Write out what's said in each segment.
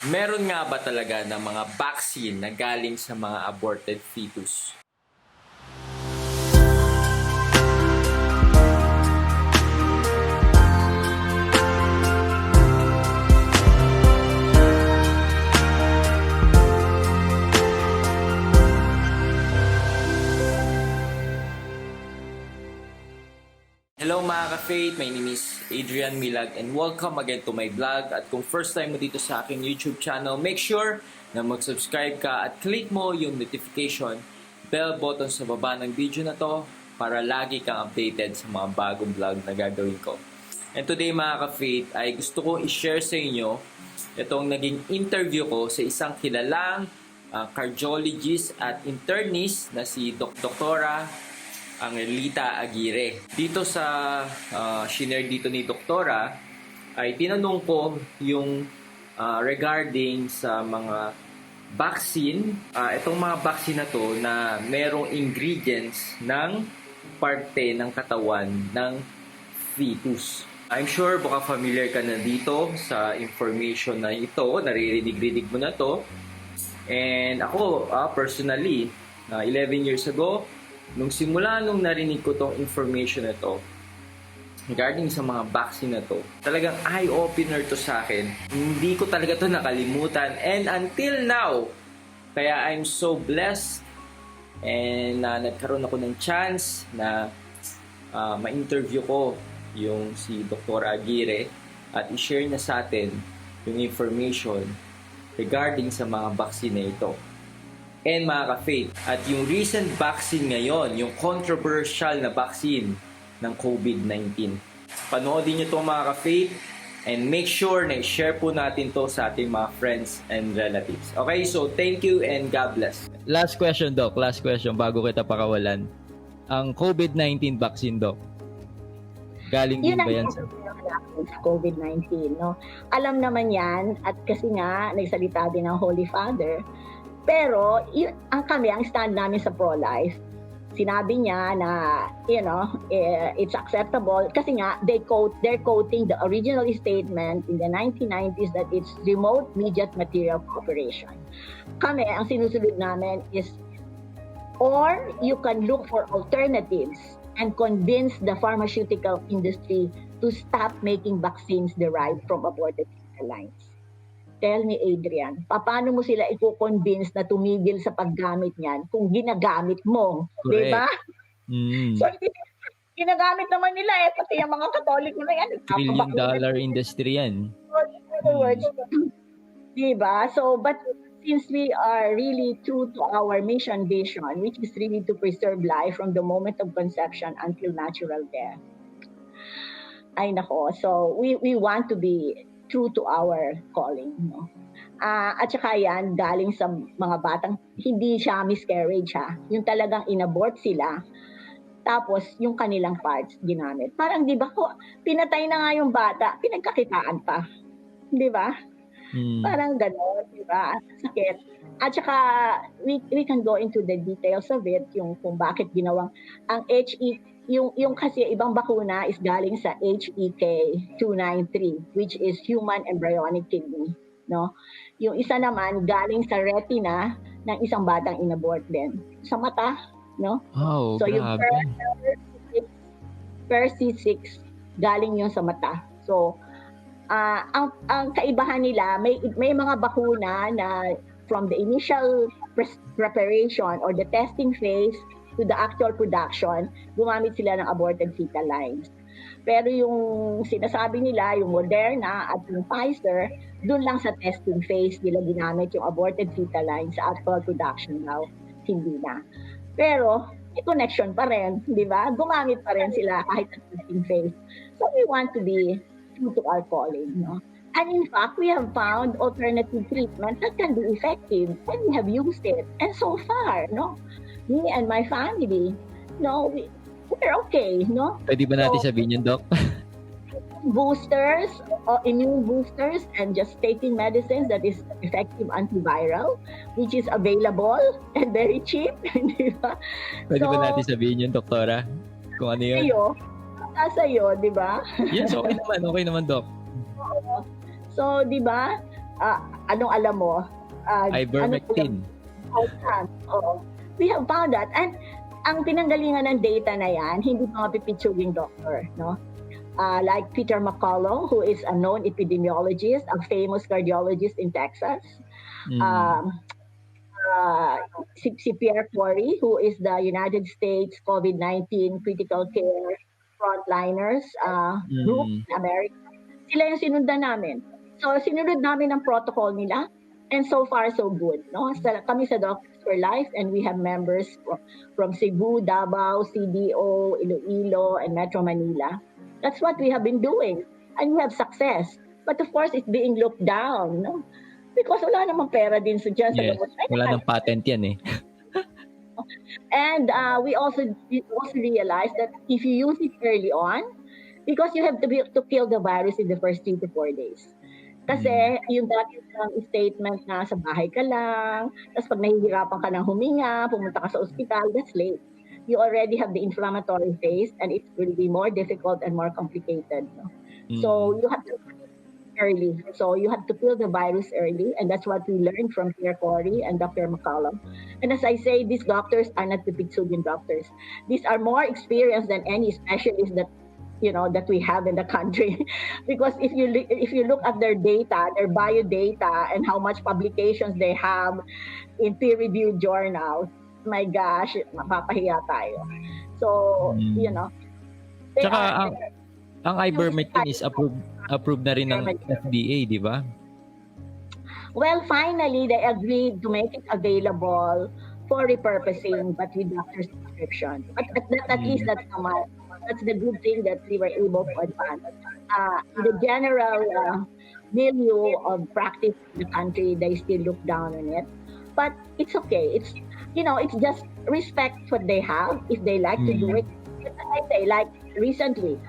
Meron nga ba talaga ng mga vaccine na galing sa mga aborted fetus? Hello mga ka-faith, my name is Adrian, Milag, and welcome again to my vlog. At kung first time mo dito sa aking YouTube channel, make sure na mag-subscribe ka at click mo yung notification bell button sa baba ng video na to para lagi kang updated sa mga bagong vlog na gagawin ko. And today mga ka-faith ay gusto ko i-share sa inyo itong naging interview ko sa isang kilalang cardiologist at internist na si Doktora Angelita Aguirre. Dito sa shinare dito ni Doktora ay tinanong ko yung regarding sa mga vaccine. Itong mga vaccine na to na merong ingredients ng parte ng katawan ng fetus. I'm sure baka familiar ka na dito sa information na ito. Naririnig-rinig mo na to. And ako, personally, 11 years ago, nung narinig ko tong information na to regarding sa mga vaccine na to, talagang eye-opener to sa akin. Hindi ko talaga to nakalimutan. And until now, kaya I'm so blessed and nagkaroon ako ng chance na ma-interview ko yung si Dr. Aguirre at i-share na sa atin yung information regarding sa mga vaccine na ito. And mga ka-faith, at yung recent vaccine ngayon, yung controversial na vaccine ng COVID-19. Panoodin nyo ito mga ka-faith and make sure na i-share po natin to sa ating mga friends and relatives. Okay, so thank you and God bless. Last question, Doc. Last question bago kita pakawalan. Ang COVID-19 vaccine, Doc, galing din ba yan sa COVID-19, no? Alam naman yan at kasi nga nagsalita din ng Holy Father. Pero ang stand namin sa pro-life, sinabi niya na it's acceptable kasi nga they're quoting the original statement in the 1990s that it's remote immediate material cooperation. Kami, ang sinusunod namin is, or you can look for alternatives and convince the pharmaceutical industry to stop making vaccines derived from aborted fetal lines. Tell me, Adrian, paano mo sila i-convince na tumigil sa paggamit niyan kung ginagamit mo? Di ba? So, ginagamit naman nila pati yung mga Katoliko na yan. $1 trillion industry yan. In other words, di ba? So, but since we are really true to our mission vision, which is really to preserve life from the moment of conception until natural death. Ay nako, so we want to be true to our calling, no? At saka yan, galing sa mga batang, hindi siya miscarriage yung talagang inabort sila, tapos yung kanilang parts ginamit. Parang di ba, pinatay na nga yung bata, pinagkakitaan pa. Di ba? Parang gano'n, di ba? Sakit. At saka, we can go into the details of it, yung kung bakit ginawang, ang yung kasi ibang bakuna is galing sa HEK 293, which is human embryonic kidney, no? Yung isa naman galing sa retina ng isang batang inabort din sa mata, no? Oh, so grabe. yung per C6 galing yun sa mata. So ang kaibahan nila, may mga bakuna na from the initial preparation or the testing phase to the actual production, gumamit sila ng aborted fetal lines. Pero yung sinasabi nila, yung Moderna at yung Pfizer, dun lang sa testing phase nila ginamit yung aborted fetal lines sa actual production daw, hindi na. Pero, may connection pa rin, di ba? Gumamit pa rin sila kahit sa testing phase. So, we want to be true to our calling, no? And in fact, we have found alternative treatment that can be effective, and we have used it. And so far, no? Me and my family, no, we're okay, no? Pwede ba natin sabihin yun, Doc? Boosters, or immune boosters, and just taking medicines that is effective antiviral, which is available and very cheap, di ba? Pwede ba natin sabihin yun, Doktora? Kung ano yun? Sa'yo, di ba? Yes, okay naman, Doc. So, di ba? anong alam mo? Ivermectin. Oo. We have found that. And ang pinanggalingan ng data na yan, hindi mga pipitsuging doctor, no? Like Peter McCullough, who is a known epidemiologist, a famous cardiologist in Texas. Si Pierre Corey, who is the United States COVID-19 critical care frontliners group in America. Sila yung sinundan namin. So, sinunod namin ang protocol nila. And so far, so good. No? Kami sa Doctors for Life, and we have members from Cebu, Davao, CDO, Iloilo, and Metro Manila. That's what we have been doing. And we have success. But of course, it's being looked down. No? Because wala namang pera din sa dyan. Yes. Wala nang patent yan eh. And we also realized that if you use it early on, because you have to kill the virus in the first 3 to 4 days. Kasi yung dati statement na sa bahay ka lang, tapos pag nahihirapan ka ng huminga, pumunta ka sa ospital, that's late. You already have the inflammatory phase and it will be more difficult and more complicated. No? So you have to early. So you have to kill the virus early, and that's what we learned from Pierre Corey and Dr. McCollum. And as I say, these doctors are not the Pitsugin doctors. These are more experienced than any specialist that we have in the country. Because if you look at their data, their bio data, and how much publications they have in peer-reviewed journals, my gosh, mapapahiya tayo. So, Tsaka ang ivermectin is approved na rin ng FDA, di ba? Well, finally, they agreed to make it available for repurposing, but with doctor's prescription. But at least that's the good thing that we were able to advance. The general milieu of practice in the country, they still look down on it. But it's okay. It's just respect what they have if they like to do it. As I say, like recently,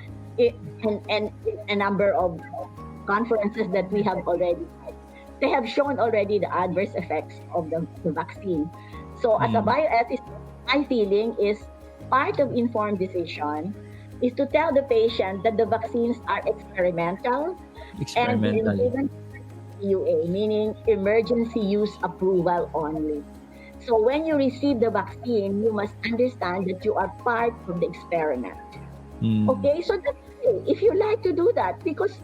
and a number of conferences that we have already had, they have shown already the adverse effects of the vaccine. So as a bioethicist, my feeling is part of informed decision is to tell the patient that the vaccines are experimental. And given EUA, meaning emergency use approval only. So when you receive the vaccine, you must understand that you are part of the experiment. Okay, so that's okay. If you like to do that, because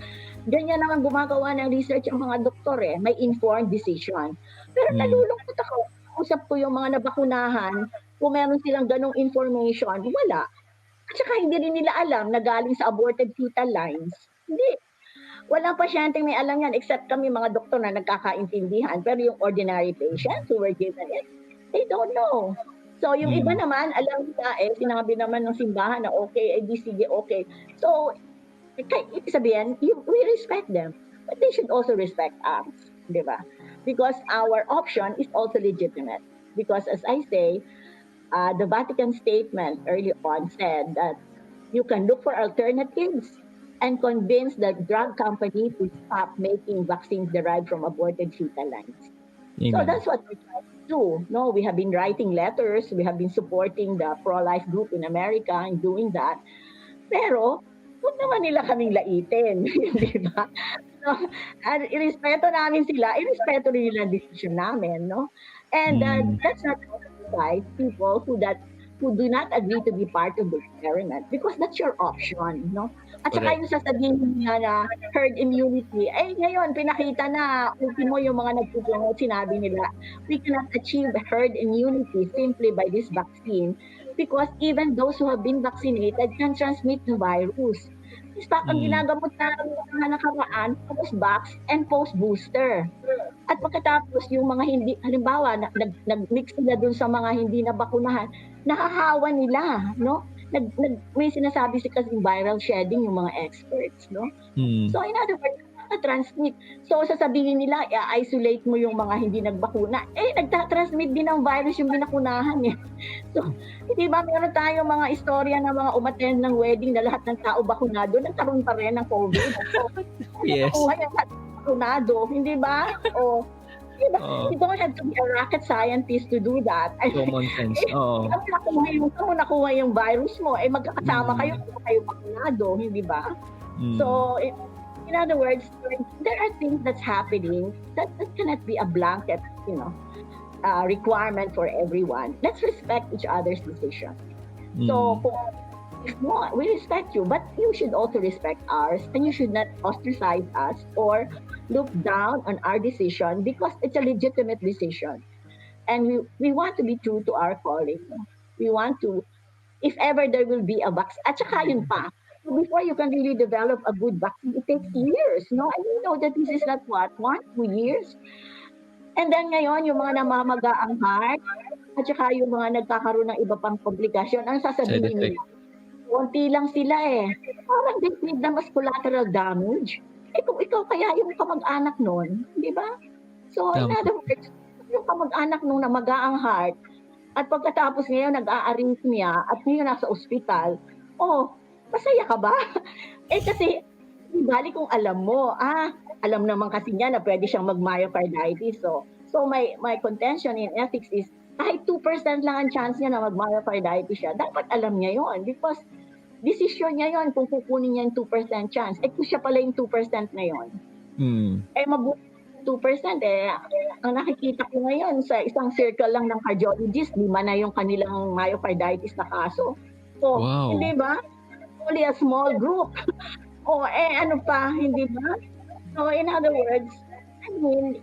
ganyan naman gumagawa ng research ang mga doktor may informed decision. Pero nalulungkot ako, usap ko yung mga nabakunahan, kung meron silang ganong information, wala. At saka hindi rin nila alam na galing sa aborted fetal lines. Hindi. Walang pasyenteng may alam yan except kami mga doktor na nagkakaintindihan. Pero yung ordinary patients who were given it, they don't know. So yung iba naman, alam nila sinabi naman ng simbahan na okay, di sige, okay. So, ibig sabihin, we respect them. But they should also respect us. Di ba? Because our option is also legitimate. Because as I say, the Vatican statement early on said that you can look for alternatives and convince the drug company to stop making vaccines derived from aborted fetal lines. Amen. So that's what we try to do. No, we have been writing letters. We have been supporting the pro-life group in America in doing that. Pero, huwag naman nila kaming laitin. Di ba? So, irespeto namin sila, irespeto rin nila ang decision namin. No? And that's not people who do not agree to be part of the experiment because that's your option, no? At saka yung sasabihin niya na herd immunity, ngayon pinakita na ultimo yung mga nagpupunod, sinabi nila, we cannot achieve herd immunity simply by this vaccine because even those who have been vaccinated can transmit the virus. In fact, ang ginagamot namin mga nakaraan, post-vax and post-booster. At pagkatapos, yung mga hindi, halimbawa, nag-mix sila dun sa mga hindi nabakunahan, nahahawa nila, no? May sinasabi kasing viral shedding yung mga experts, no? So, in other words, transmit. So, sasabihin nila, i-isolate mo yung mga hindi nagbakuna. Nagtatransmit din ng virus yung binakunahan. So, di ba, meron tayong mga istorya ng mga umattend ng wedding na lahat ng tao bakunado, nagkaroon pa rin ng COVID. So, yes. Nakuha yung bakunado, hindi ba? O, di ba? You don't have to be a rocket scientist to do that. Common sense. Oo. Kung nakuha yung virus mo, magkakasama kayo kung kayo bakunado, hindi ba? So, In other words, there are things that's happening that cannot be a blanket, requirement for everyone. Let's respect each other's decision. So, if mo, we respect you, but you should also respect ours, and you should not ostracize us or look down on our decision because it's a legitimate decision. And we want to be true to our calling. We want to, if ever there will be a vaccine, at saka yun pa, so before you can really develop a good vaccine, it takes years, no? And you know that this is not what, 1, 2 years? And then ngayon, yung mga namamaga ang heart, at saka yung mga nagkakaroon ng iba pang komplikasyon, ang Side sasabihin effect. nila, konti lang sila eh. Parang they need na mas collateral damage. Eh kung ikaw kaya yung kamag-anak nun, di ba? So in Tama. other words, yung kamag-anak nung namaga ang heart, at pagkatapos ngayon nag-a-arrhythmia at ngayon nasa ospital, masaya ka ba? Eh kasi, bali kung alam mo, alam naman kasi niya na pwede siyang mag-myocarditis. So my contention in ethics is, kahit 2% lang ang chance niya na mag-myocarditis siya, dapat alam niya yon because decision niya yon kung kukunin niya yung 2% chance. Eh kung siya pala yung 2% na yon, eh mabuti 2%. Ang nakikita ko ngayon sa isang circle lang ng cardiologist, 5 na yung kanilang myocarditis na kaso. So, Wow. hindi ba? Only a small group. Ano pa, hindi ba? So, in other words, I mean,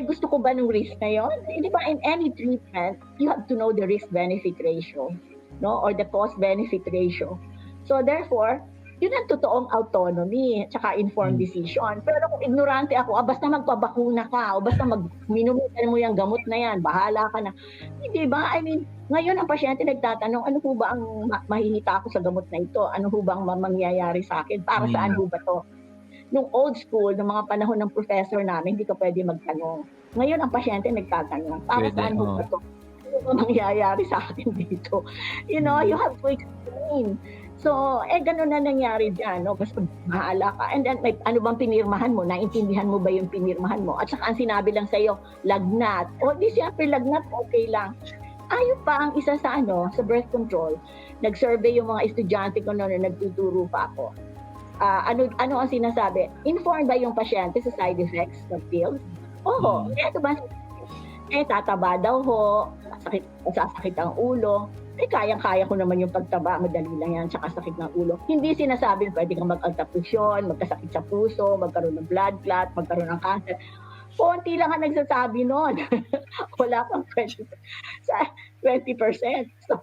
gusto ko ba ng risk na yun? Di ba, in any treatment, you have to know the risk-benefit ratio, no? Or the cost-benefit ratio. So, therefore, yun ang totoong autonomy tsaka informed decision. Pero kung ignorante ako, basta magpabakuna ka o basta minumitan mo yung gamot na yan, bahala ka na. Hindi ba? I mean, ngayon ang pasyente nagtatanong, ano ho ba ang mahihita ako sa gamot na ito? Ano ho ba ang mangyayari sa akin? Para saan ho ba to? Nung old school, ng mga panahon ng professor namin, hindi ka pwede magtanong. Ngayon ang pasyente nagtatanong, para saan ho ba to? Ano ba mangyayari sa akin dito? You have to explain. So, ganun na nangyari dyan, no? Basta mahala ka. And then, ano bang pinirmahan mo? Naintindihan mo ba yung pinirmahan mo? At saka ang sinabi lang sa'yo, lagnat. Di siyempre lagnat, okay lang. Ayun pa ang isa sa sa birth control. Nag-survey yung mga estudyante ko noon na nagtuturo pa ako. Ano ang sinasabi? Informed ba yung pasyente sa side effects ng pills? Ito ba? Tataba daw ho, sasakit ang ulo. Kayang-kaya ko naman yung pagtaba, madali lang yan, tsaka sakit ng ulo. Hindi sinasabing pwede kang mag-alta-presyon, magkasakit sa puso, magkaroon ng blood clot, magkaroon ng cancer. Konti lang ang nagsasabi nun. Wala pang 20%. So,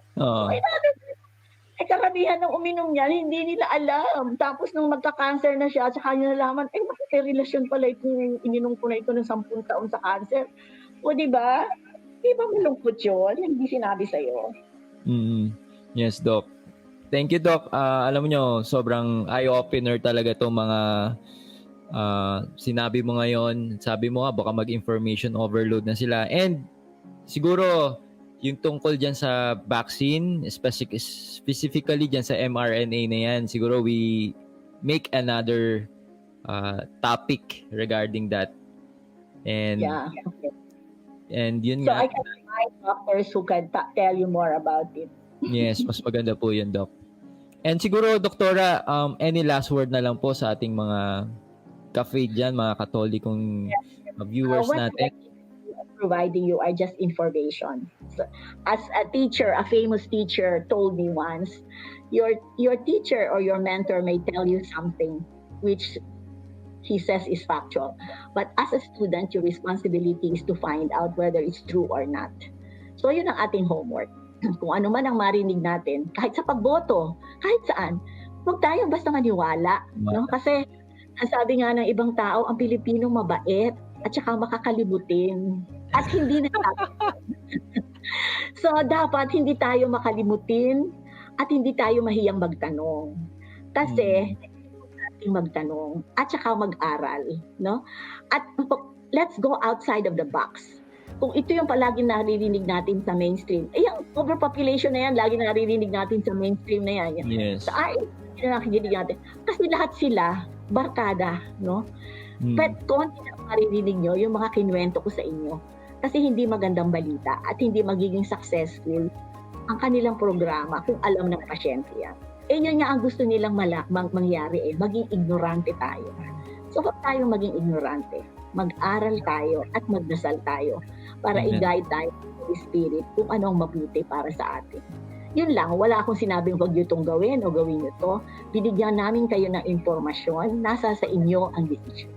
karamihan ng uminom niyan, hindi nila alam. Tapos nung magka-cancer na siya, tsaka nyo nalaman, bakit may relasyon pala itong ininom ko na ito ng 10 taon sa cancer. Di ba? Di ba malungkot yun? Hindi sinabi sa'yo. Yes, Doc. Thank you, Doc. Alam nyo, sobrang eye-opener talaga itong mga sinabi mo ngayon. Sabi mo nga, baka mag-information overload na sila. And siguro, yung tungkol dyan sa vaccine, specifically dyan sa mRNA na yan, siguro we make another topic regarding that. And and yun so nga. I can find doctors who can tell you more about it. Yes, mas maganda po yun, Doc. And siguro, Doktora, any last word na lang po sa ating mga ka-faith dyan, mga Katolikong viewers natin? Providing you are just information. So, as a teacher, a famous teacher told me once, your teacher or your mentor may tell you something which he says is factual. But as a student, your responsibility is to find out whether it's true or not. So yun ang ating homework. Kung ano man ang marinig natin, kahit sa pagboto, kahit saan, huwag tayo basta maniwala. No? Kasi ang sabi nga ng ibang tao, ang Pilipino mabait at saka makakalimutin. At hindi na So dapat hindi tayo makalimutin at hindi tayo mahiyang magtanong. Kasi magtanong at saka mag-aral, no? At let's go outside of the box. Kung ito yung palagi naririnig natin sa mainstream, yung overpopulation na yan, lagi naririnig natin sa mainstream na yan. Yes. Sa RS, nakikirinig natin. Kasi lahat sila, barkada, no? But konti na maririnig nyo yung mga kinuwento ko sa inyo. Kasi hindi magandang balita at hindi magiging successful ang kanilang programa kung alam ng pasyente yan. yun nga ang gusto nilang mangyari maging ignorante tayo. So, huwag tayong maging ignorante. Mag-aral tayo at magdasal tayo para Amen. i-guide tayo ng Holy Spirit kung ano ang mabuti para sa atin. Yun lang, wala akong sinabing huwag nyo itong gawin o gawin nyo to. Binigyan namin kayo ng informasyon, nasa sa inyo ang decision.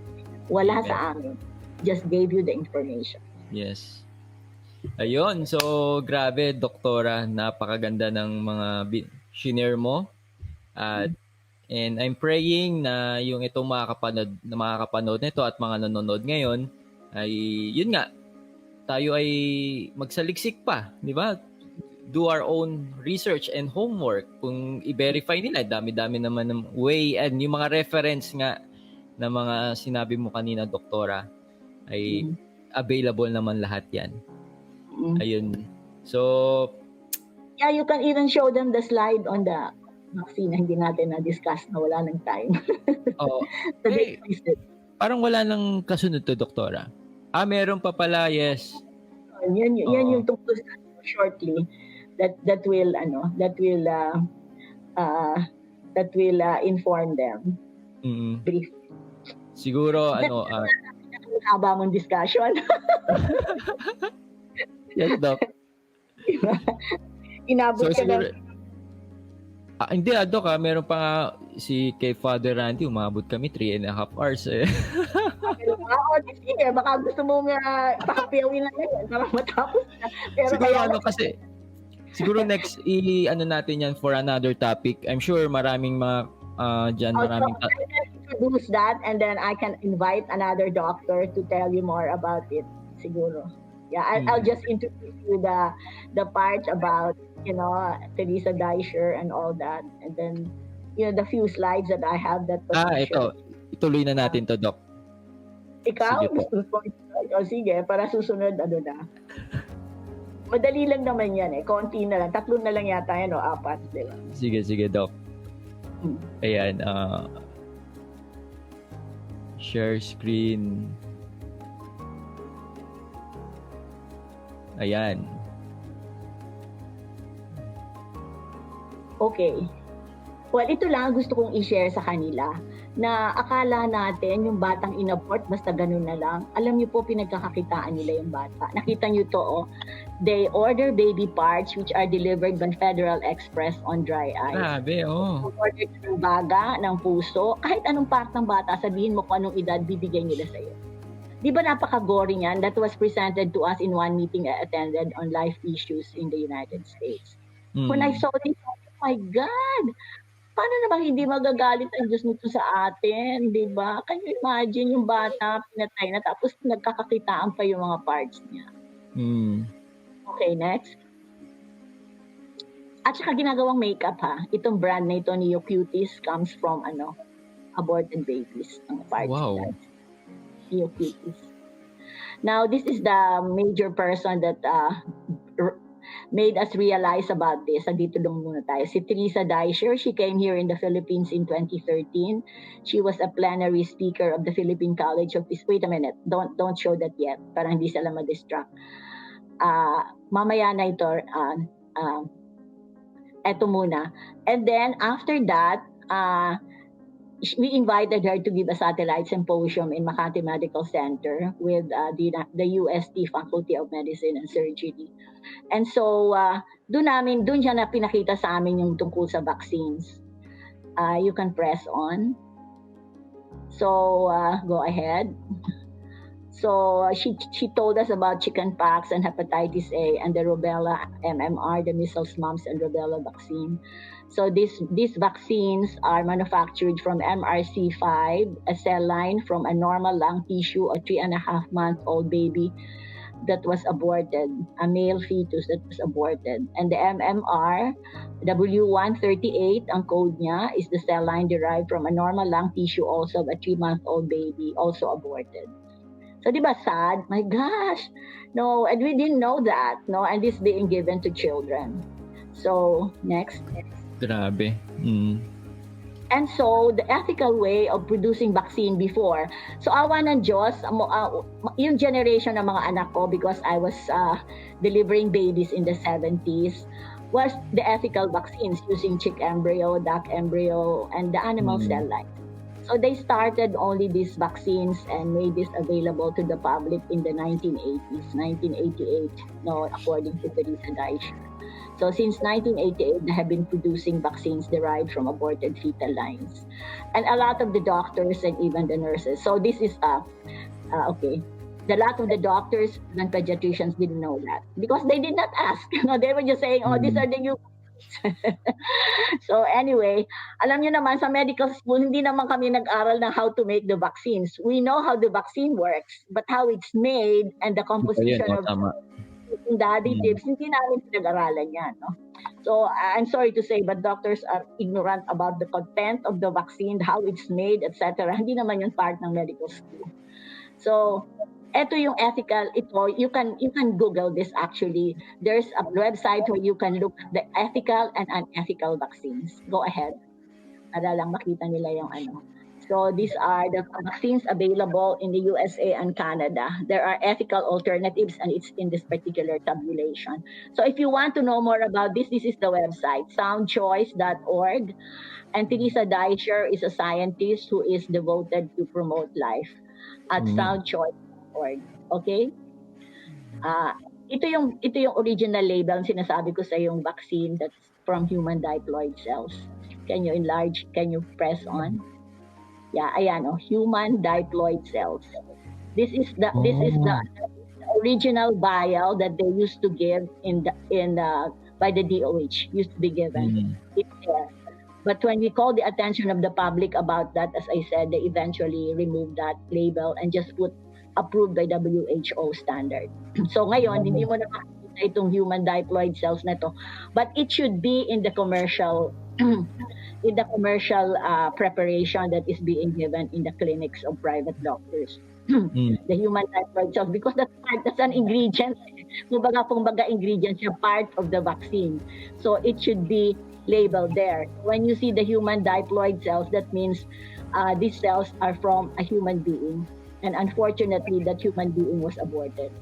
Wala Amen. sa amin. Just gave you the information. Yes. Ayun, so grabe, Doktora, napakaganda ng mga shinare mo. And I'm praying na yung itong makakapanood nito at mga nanonood ngayon ay, yun nga, tayo ay magsaliksik pa, di ba? Do our own research and homework. Kung i-verify nila, dami-dami naman ng way and yung mga reference nga na mga sinabi mo kanina, Doktora, ay available naman lahat yan. Ayun. So, yeah, you can even show them the slide on the vaccine na hindi natin na-discuss na wala ng time. oh, So, parang wala nang kasunod to, Doktora. Meron pa pala, yes. Yan yung tungkol sa shortly that will inform them. Brief. Siguro haba mong discussion. Yes, Doc. Inabot so, siguro, hindi, Doc, meron pa nga si kay Father Randy, umabot kami 3.5 hours eh. Sige, baka gusto mo pakapiyawin lang yan para matapos na. Pero siguro siguro next natin yan for another topic. I'm sure maraming mga dyan, maraming I can introduce that and then I can invite another doctor to tell you more about it, siguro. Yeah, I'll just introduce you the part about, Teresa Deisher and all that. And then, the few slides that I have that ito. Ituloy na natin to, Doc. Ikaw? Sige, para susunod, na. Madali lang naman yan konti na lang. 3 na lang yata yan o 4, di ba? Sige, Doc. Ayan, share screen. Ayan. Okay. Well, ito lang gusto kong i-share sa kanila na akala natin yung batang inabort basta ganun na lang. Alam niyo po, pinagkakakitaan nila yung bata. Nakita niyo to, they order baby parts which are delivered by Federal Express on dry ice. Grabe, Order ng baga, ng puso, kahit anong part ng bata, sabihin mo kung anong edad, bibigyan nila sa'yo. Di ba napaka-gory yan? That was presented to us in one meeting I attended on life issues in the United States. When I saw this, oh my God! Paano naman hindi magagalit ang Diyos nito sa atin, di ba? Can you imagine yung bata, pinatay na, tapos nagkakakitaan pa yung mga parts niya. Okay, next. At saka ginagawang makeup ha. Itong brand na ito, Neo Cuties, comes from aborted babies. Ang parts niya. Neo Cuties. Now, this is the major person that made us realize about this. Dito lang muna tayo. Si Teresa Deisher, she came here in the Philippines in 2013. She was a plenary speaker of the Philippine College of Peace. Wait a minute, don't show that yet. Para hindi sila ma-distract. Mamaya na ito, eto muna. And then, after that, we invited her to give a satellite symposium in Makati Medical Center with the UST Faculty of Medicine and Surgery. And so, doon siya na pinakita sa amin yung tungkol sa vaccines. You can press on. So, go ahead. So, she told us about chickenpox and hepatitis A and the rubella MMR, the measles, mumps, and rubella vaccine. So these vaccines are manufactured from MRC5, a cell line from a normal lung tissue, a 3.5-month-old baby that was aborted, a male fetus that was aborted. And the MMR, W138, ang code niya, is the cell line derived from a normal lung tissue also of a 3-month-old baby, also aborted. So, di ba sad? My gosh! No, and we didn't know that, no? And this being given to children. So, next. Grabe. And so, the ethical way of producing vaccine before. So, awa ng Diyos, yung generation ng mga anak ko, because I was delivering babies in the 70s, was the ethical vaccines using chick embryo, duck embryo, and the animal cell line. So they started only these vaccines and made this available to the public in the 1980s, 1988, no, according to Teresa Deischer. So since 1988, they have been producing vaccines derived from aborted fetal lines. And a lot of the doctors and even the nurses. So this is, okay. A lot of the doctors and pediatricians didn't know that because they did not ask. They were just saying, oh, these are the new. So anyway, alam niyo naman sa medical school, hindi naman kami nag-aral ng how to make the vaccines. We know how the vaccine works, but how it's made and the composition of the additives, hindi namin pinag-aralan yan. No? So I'm sorry to say, but doctors are ignorant about the content of the vaccine, how it's made, etc. Hindi naman yun part ng medical school. So ito yung ethical, you can Google this actually. There's a website where you can look at the ethical and unethical vaccines. Go ahead. Para lang makita nila yung ano. So these are the vaccines available in the USA and Canada. There are ethical alternatives and it's in this particular tabulation. So if you want to know more about this is the website, soundchoice.org. And Teresa Deischer is a scientist who is devoted to promote life at soundchoice.org. Okay? Ito yung original label sinasabi ko sa yung vaccine that's from human diploid cells. Can you enlarge? Can you press on? Yeah, ayan human diploid cells. This is the original vial that they used to give by the DOH used to be given. It's there. But when we call the attention of the public about that, as I said, they eventually removed that label and just put approved by WHO standard. So ngayon, hindi mo na makikita itong human diploid cells na to, but it should be in the commercial preparation that is being given in the clinics of private doctors. The human diploid cells, because that's an ingredient. Kumbaga ingredient siya, part of the vaccine. So it should be labeled there. When you see the human diploid cells, that means these cells are from a human being. And unfortunately, that human being was aborted.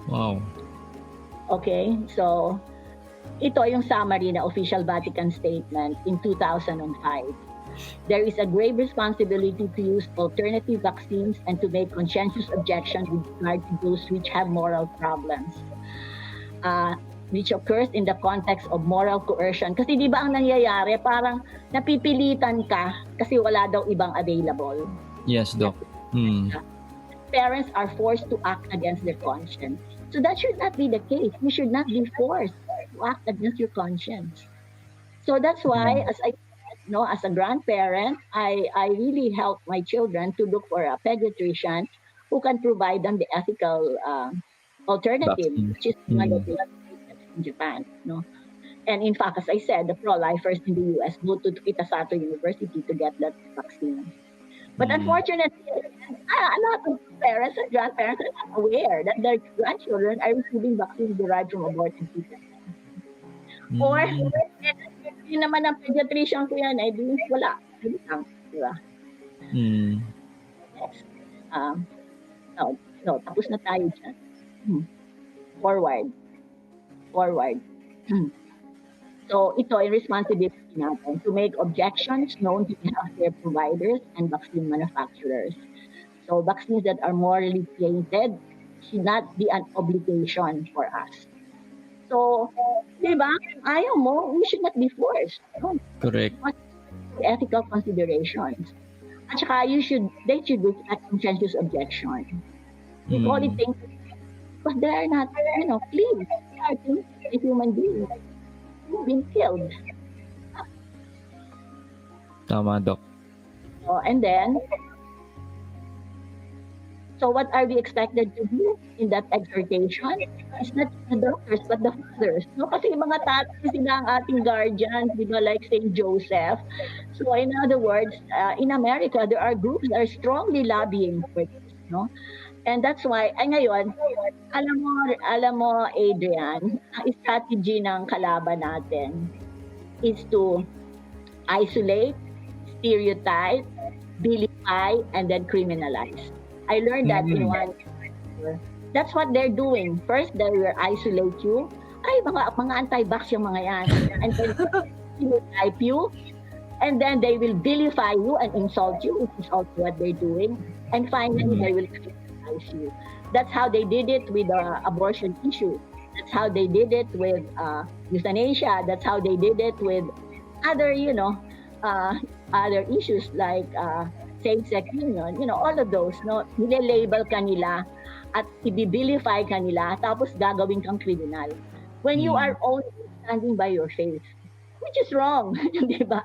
Wow. Okay, so ito yung summary na official Vatican statement in 2005. There is a grave responsibility to use alternative vaccines and to make conscientious objections with regard to those which have moral problems. Which occurs in the context of moral coercion. Kasi di ba ang nangyayari, parang napipilitan ka kasi wala daw ibang available. Yes, Doc. Parents are forced to act against their conscience. So that should not be the case. You should not be forced to act against your conscience. So that's why, as a grandparent, I really help my children to look for a pediatrician who can provide them the ethical alternative, which is in Japan. No? And in fact, as I said, the pro-lifers in the US go to Kitasato University to get that vaccine. But unfortunately, a lot of parents and grandparents are not aware that their grandchildren are receiving vaccines derived from aborted fetus. Or, yun naman ang pediatrician ko yan, di wala. Diba? Next. No, tapos na tayo dyan. Forward. So ito ay responsibility natin to make objections known to the healthcare providers and vaccine manufacturers. So vaccines that are morally tainted should not be an obligation for us. So, di ba? Ayaw mo, we should not be forced. Correct. Ethical considerations. At saka they should be at conscientious objection. We call it tainted because they are not, clean. They are tainted a human being. Been killed. Tama, Doc. And then, so what are we expected to do in that exhortation? It's not the doctors, but the fathers. No, kasi mga tatay sila ang ating guardians, di ba, like Saint Joseph. So in other words, in America, there are groups that are strongly lobbying for this, no? And that's why, ngayon, alam mo, Adrian, ang strategy ng kalaban natin is to isolate, stereotype, vilify, and then criminalize. I learned that in one. That's what they're doing. First, they will isolate you, ay, mga anti-vax yung mga yan. And then, they will type you, and then they will vilify you and insult you, which is also what they're doing. And finally, they will criticize you. That's how they did it with the abortion issue. That's how they did it with euthanasia. That's how they did it with other, other issues like same-sex union. All of those, no? Nile-label ka nila at ibibilify ka nila, tapos gagawin kang kriminal. When you are only standing by your faith, which is wrong, di ba?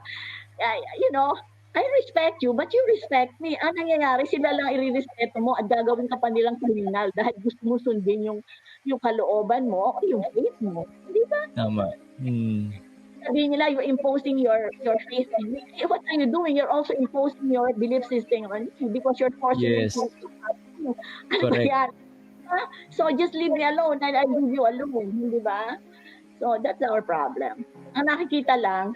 I respect you, but you respect me. Ang nangyayari, sila lang i-respeto mo at gagawin ka pa nilang kriminal dahil gusto mo sundin yung kalooban mo o yung faith mo. Di ba? Tama. Sabihin nila, you're imposing your faith on me. Eh, what are you doing? You're also imposing your belief system on me because you're forcing me Yes. to Correct. yan? So just leave me alone and I leave you alone. Di ba? So that's our problem. Ang nakikita lang,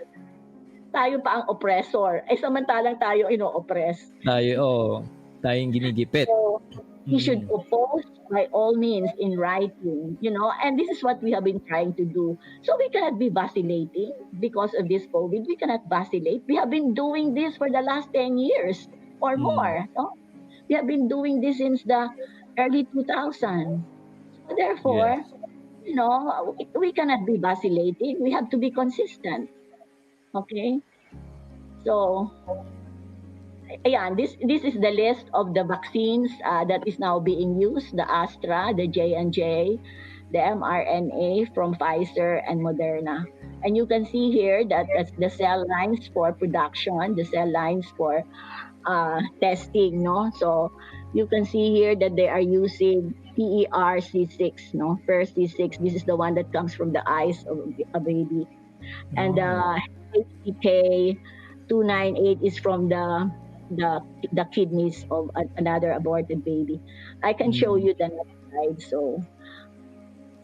tayo pa ang oppressor. Eh samantalang tayo ino-oppress. Tayong ginigipit. So, he should oppose by all means in writing, and this is what we have been trying to do. So we cannot be vacillating because of this COVID. We cannot vacillate. We have been doing this for the last 10 years or more. No? We have been doing this since the early 2000s. So therefore, we cannot be vacillating. We have to be consistent. Okay? So, ayan, this is the list of the vaccines that is now being used, the Astra, the J&J, the mRNA from Pfizer and Moderna. And you can see here that that's the cell lines for production, the cell lines for testing, no? So you can see here that they are using PERC6, no? PERC6, this is the one that comes from the eyes of a baby. And HPK 298 is from the kidneys of another aborted baby. I can show you the next slide. So,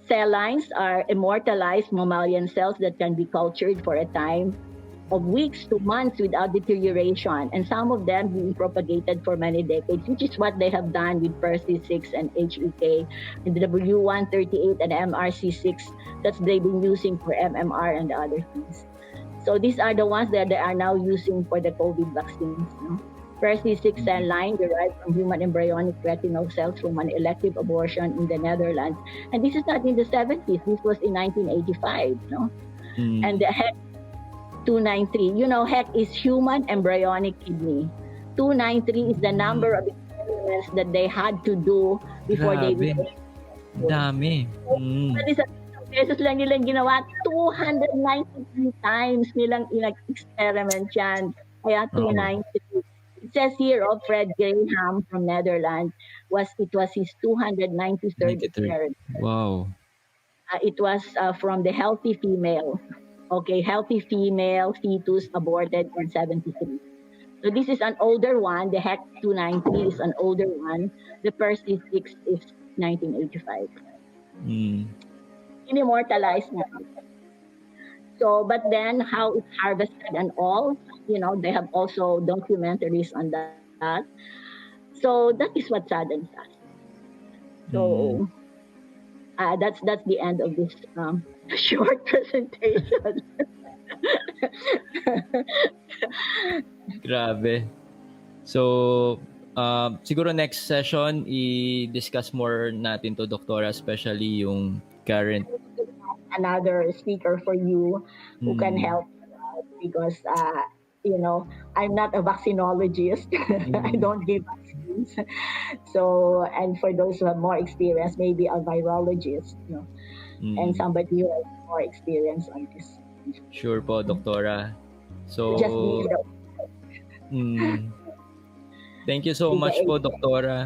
cell lines are immortalized mammalian cells that can be cultured for a time of weeks to months without deterioration, and some of them being propagated for many decades, which is what they have done with PERC6 and HEK, and the W138 and MRC6 that they've been using for MMR and other things. So these are the ones that they are now using for the COVID vaccines. No? PERC6 cell line derived from human embryonic retinal cells from an elective abortion in the Netherlands. And this is not in the 70s. This was in 1985. No? And the HEK 293. HEK is human embryonic kidney. 293 is the number of experiments that they had to do before they Dami. Pesos lang nilang ginawa, 293 times nilang experiment yan. Kaya 293. It says here of Fred Graham from Netherlands, it was his 293rd experiment. Wow. It was from the healthy female. Okay, healthy female fetus aborted in 73. So this is an older one. The HEK 290 is an older one. The PERC6 is 1985. Immortalized na. So, but then how it's harvested and all, they have also documentaries on that. So that is what saddens us. So that's the end of this short presentation. Grabe. So, siguro next session, i-discuss more natin to, Doktora, especially yung current. Another speaker for you who can help because, I'm not a vaccinologist. I don't give vaccines. So, and for those who have more experience, maybe a virologist, and somebody who has more experience on this. Sure po, Doktora. So, just thank you so much po, Doktora,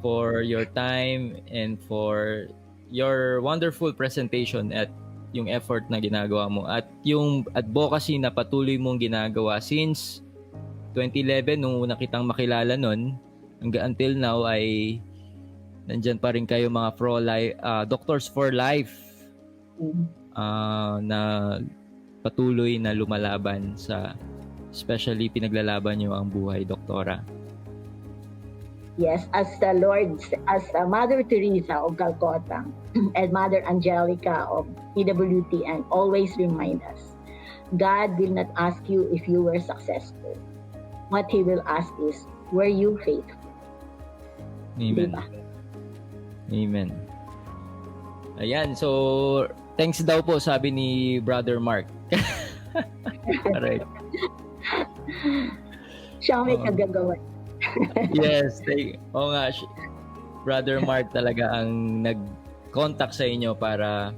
for your time and for your wonderful presentation at yung effort na ginagawa mo at yung advocacy na patuloy mong ginagawa since 2011 nung una kitang makilala nun hanggang until now ay nandyan pa rin kayo mga Doctors for Life na patuloy na lumalaban sa especially pinaglalaban nyo ang buhay, Doktora. Yes, as the Lord, as Mother Teresa of Calcutta and Mother Angelica of PWTN always remind us, God will not ask you if you were successful. What He will ask is, were you faithful? Amen. Diba? Amen. Ayan, so thanks daw po sabi ni Brother Mark. Alright. Siya may kagagawa. Yes, oo nga. Brother Mark talaga ang nag-contact sa inyo para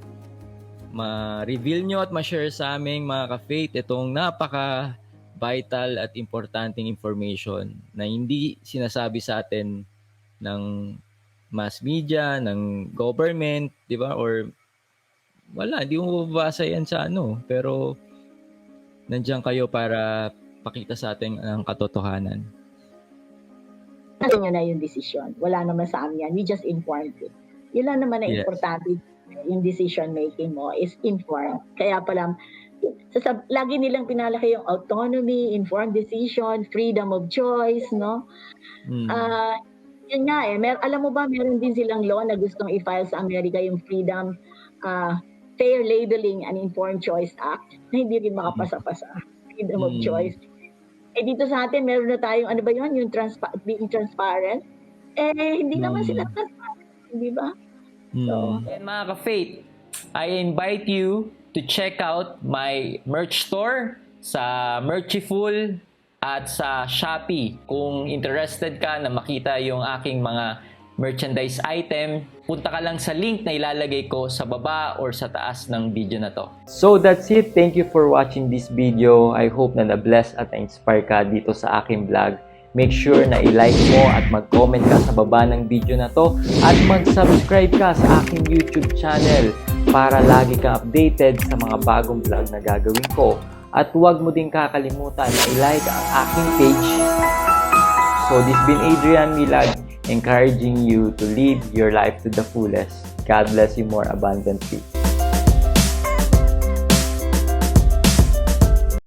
ma-reveal nyo at ma-share sa aming mga ka-faith itong napaka-vital at importanteng information na hindi sinasabi sa atin ng mass media, ng government, di ba? Or wala, hindi mo mababasa yan sa ano. Pero nandiyan kayo para pakita sa atin ang katotohanan. Ano nyo na yung desisyon. Wala naman sa amin yan. We just informed you. Yun lang naman na Yes. importante yung decision making mo is informed. Kaya pala, lagi nilang pinalaki yung autonomy, informed decision, freedom of choice, no? Yun nga eh. Alam mo ba, meron din silang law na gustong i-file sa Amerika yung Freedom, Fair Labeling and Informed Choice Act na hindi rin makapasa-pasa. Freedom of choice. Eh dito sa atin, meron na tayong, ano ba yun, yung being transparent. Eh, hindi naman sila transparent, di ba? So, And mga ka-faith, I invite you to check out my merch store sa Merchiful at sa Shopee. Kung interested ka na makita yung aking mga merchandise item, punta ka lang sa link na ilalagay ko sa baba or sa taas ng video na to. So that's it. Thank you for watching this video. I hope na na-bless at na-inspire ka dito sa aking vlog. Make sure na i-like mo at mag-comment ka sa baba ng video na to at mag-subscribe ka sa aking YouTube channel para lagi kang updated sa mga bagong vlog na gagawin ko. At huwag mo din kakalimutan na i-like ang aking page. So this been Adrian Milag, encouraging you to live your life to the fullest. God bless you more abundantly.